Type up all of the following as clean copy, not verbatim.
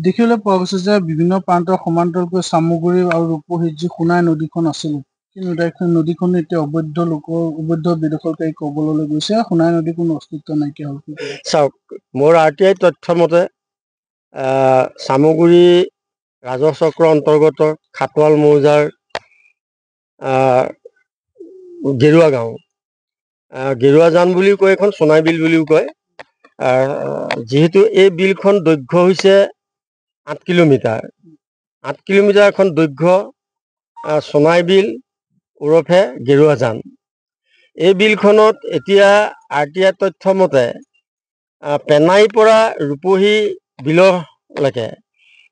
দেখিবলৈ পোৱা গৈছে যে বিভিন্ন প্ৰান্তৰ সমান্তৰালকৈ চামগুৰি আৰু ৰূপহীত যি সোণাই নদীখন আছিল, কিন্তু নদীখন এতিয়া অবৈধ বেদখলকাৰী কবললৈ গৈছে। সোণাই নদীৰ কোনো অস্তিত্ব নাইকিয়া হ'ল। চাওক, মোৰ RTI তথ্য মতে চামগুৰি ৰাজহ চক্ৰ অন্তৰ্গত খাটোৱাল মৌজাৰ গেৰুৱা গাঁও, গেৰুৱা জান বুলিও কয়, এখন সোণাই বিল বুলিও কয়। যিহেতু এই বিলখন দৈৰ্ঘ্য হৈছে 8 কিলোমিটাৰ। 8 কিলোমিটাৰ এখন দৈৰ্ঘ্য সোণাই বিল ওৰফে গেৰুৱা জান। এই বিলখনত এতিয়া RTI তথ্য মতে পেনাইৰ পৰা ৰূপহী বিললৈকে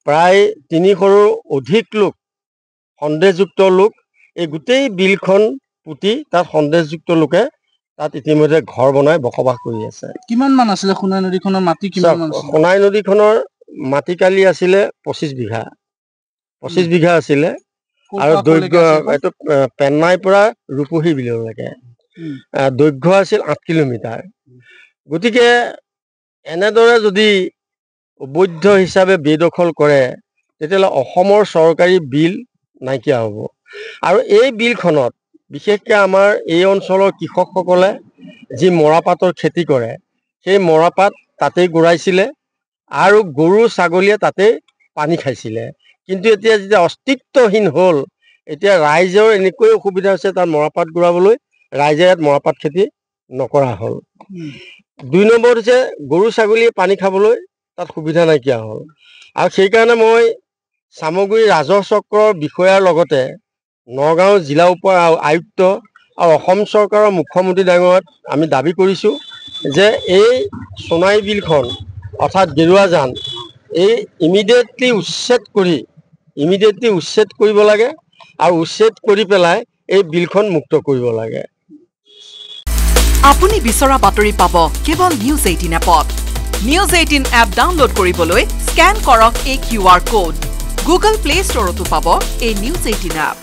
প্ৰায় 300ৰো অধিক লোক, সন্দেহযুক্ত লোক, এই গোটেই বিলখন পুতি তাত সন্দেহযুক্ত লোকে তাত ইতিমধ্যে ঘৰ বনাই বসবাস কৰি আছে। কিমান মান আছিলে সোণাই নদীখনৰ মাটি? সোণাই নদীখনৰ মাটি কালি আছিলে 25 বিঘা। 25 বিঘা আছিলে আৰু দৈৰ্ঘ্য এইটো পেনাইৰ পৰা ৰূপহী বিললৈকে দৈৰ্ঘ্য আছিল 8 কিলোমিটাৰ। গতিকে এনেদৰে যদি অবৈধ হিচাপে বেদখল কৰে তেতিয়াহ'লে অসমৰ চৰকাৰী বিল নাইকিয়া হ'ব। আৰু এই বিলখনত বিশেষকৈ আমাৰ এই অঞ্চলৰ কৃষকসকলে যি মৰাপাতৰ খেতি কৰে, সেই মৰাপাত তাতেই গড়াইছিলে আৰু গৰু ছাগলীয়ে তাতেই পানী খাইছিলে। কিন্তু এতিয়া যেতিয়া অস্তিত্বহীন হ'ল, এতিয়া ৰাইজৰ এনেকৈ অসুবিধা হৈছে তাত মৰাপাত গড়াবলৈ, ৰাইজে ইয়াত মৰাপাত খেতি নকৰা হ'ল। 2 নম্বৰত হৈছে গৰু ছাগলীয়ে পানী খাবলৈ তাত সুবিধা নাইকিয়া হ'ল। আৰু সেইকাৰণে মই চামগুৰি ৰাজহ চক্ৰৰ বিষয়াৰ লগতে নগাঁও জিলা আয়ুক্ত আৰু অসম চৰকাৰৰ মুখ্যমন্ত্ৰী ডাঙৰীয়াত আমি দাবী কৰিছোঁ যে এই সোণাই বিলখন অৰ্থাৎ গেৰুৱা জান এই ইমিডিয়েটলি উচ্ছেদ কৰিব লাগে আৰু উচ্ছেদ কৰি পেলাই এই বিলখন মুক্ত কৰিব লাগে। আপুনি বিচৰা বাতৰি পাব কেৱল নিউজ 18 এপত। নিউজ 18 এপ ডাউনলোড কৰিবলৈ স্কেন কৰক এই QR কোড। গুগল প্লে ষ্টৰতো পাব এই নিউজ 18 এপ।